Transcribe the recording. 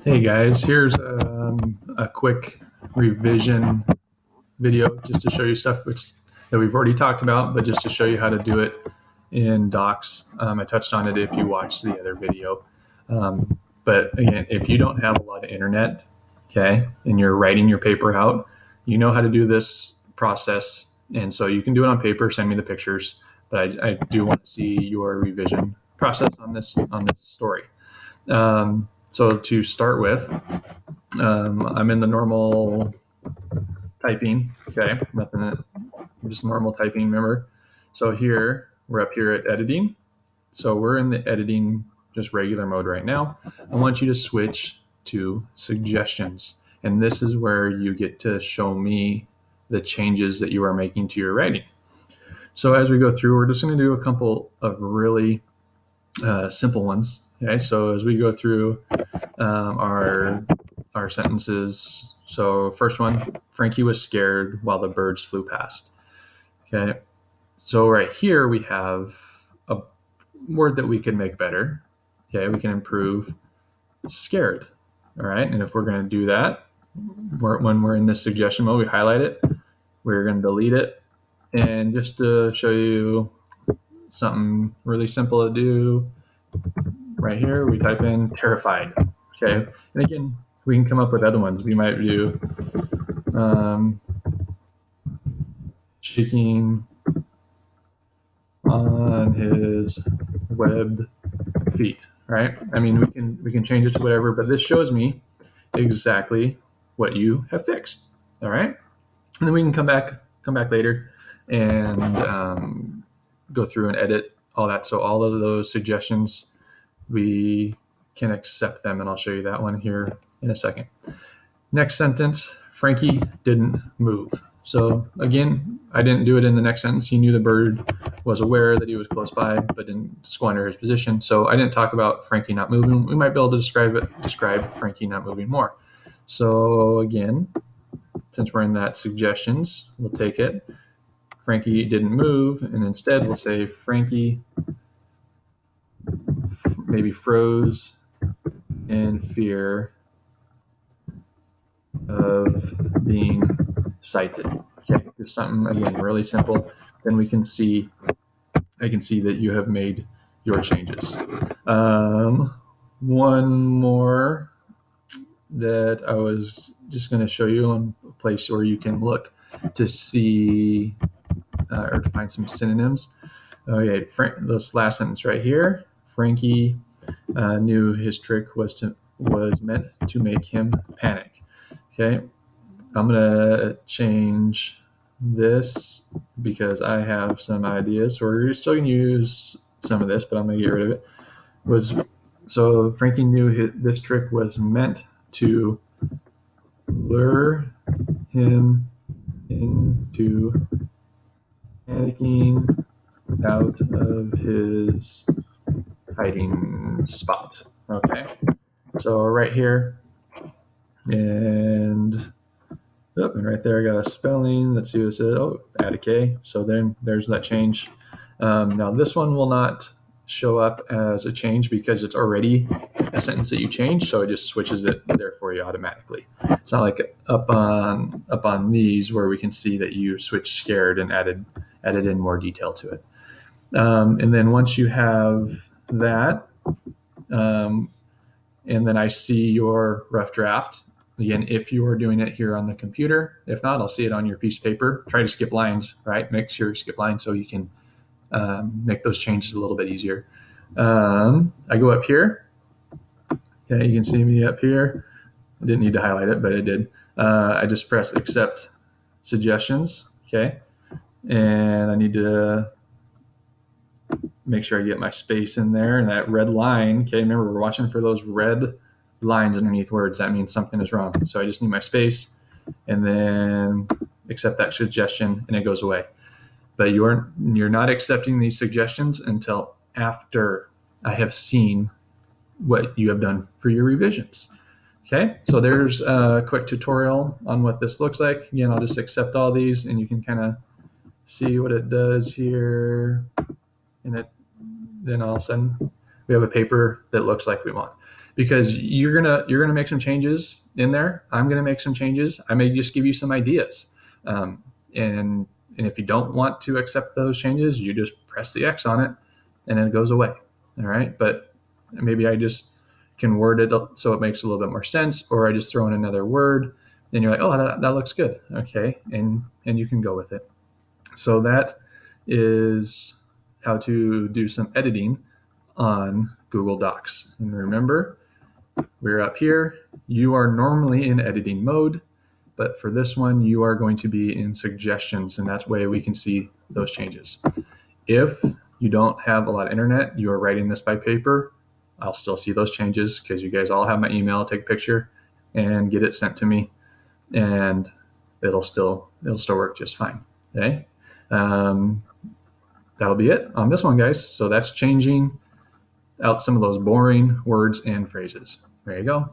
Hey guys, here's a quick revision video just to show you stuff that we've already talked about, but just to show you how to do it in Docs. I touched on it if you watched the other video. But again, if you don't have a lot of internet, okay, and you're writing your paper out, you know how to do this process. And so you can do it on paper, send me the pictures, but I do want to see your revision process on this story. So to start with, I'm in the normal typing. Okay, nothing, just normal typing. Remember, so here we're up here at editing. So we're in the editing, just regular mode right now. I want you to switch to suggestions, and this is where you get to show me the changes that you are making to your writing. So as we go through, we're just going to do a couple of really simple ones. Okay, so as we go through our sentences. So first one, Frankie was scared while the birds flew past. Okay, so right here we have a word that we can make better. Okay, we can improve scared. All right, and if we're going to do that, when we're in this suggestion mode, we highlight it. We're going to delete it, and just to show you something really simple to do, right here we type in terrified. Okay, and again, we can come up with other ones. We might do shaking on his webbed feet. Right? I mean, we can change it to whatever, but this shows me exactly what you have fixed. All right, and then we can come back later and go through and edit all that. So all of those suggestions, we can accept them, and I'll show you that one here in a second. Next sentence, Frankie didn't move. So again, I didn't do it in the next sentence. He knew the bird was aware that he was close by, but didn't squander his position. So I didn't talk about Frankie not moving. We might be able to describe Frankie not moving more. So again, since we're in that suggestions, we'll take it. Frankie didn't move, and instead we'll say Frankie maybe froze in fear of being sighted. Okay, just something again really simple. Then I can see that you have made your changes. One more that I was just going to show you on a place where you can look to see or to find some synonyms. Okay, this last sentence right here. Frankie knew his trick was meant to make him panic. Okay, I'm gonna change this because I have some ideas. So we're still gonna use some of this, but I'm gonna get rid of it. So Frankie knew this trick was meant to lure him into panicking out of his hiding spot. Okay, so right here, and right there I got a spelling. Let's see what it says. Oh, add a K. So then there's that change. Now this one will not show up as a change because it's already a sentence that you changed, so it just switches it there for you automatically. It's not like up on these where we can see that you switched scared and added in more detail to it. And then once you have that, and then I see your rough draft. Again, if you are doing it here on the computer, if not, I'll see it on your piece of paper. Try to skip lines, right? Make sure you skip lines so you can make those changes a little bit easier. I go up here. Okay, you can see me up here. I didn't need to highlight it, but I did. I just press accept suggestions. Okay, and I need to make sure I get my space in there and that red line. Okay, remember we're watching for those red lines underneath words. That means something is wrong. So I just need my space and then accept that suggestion and it goes away. But you're not accepting these suggestions until after I have seen what you have done for your revisions. Okay, so there's a quick tutorial on what this looks like. Again, I'll just accept all these and you can kind of see what it does here. And then all of a sudden we have a paper that looks like we want. because you're gonna make some changes in there. I'm gonna make some changes. I may just give you some ideas, um, and if you don't want to accept those changes, you just press the X on it, and then it goes away. All right, but maybe I just can word it so it makes a little bit more sense, or I just throw in another word, and you're like, oh, that looks good, okay, and you can go with it. So that is how to do some editing on Google Docs. And remember, we're up here. You are normally in editing mode, but for this one, you are going to be in suggestions, and that way we can see those changes. If you don't have a lot of internet, you are writing this by paper, I'll still see those changes because you guys all have my email. Take a picture and get it sent to me, and it'll still work just fine. Okay. That'll be it on this one, guys. So that's changing out some of those boring words and phrases. There you go.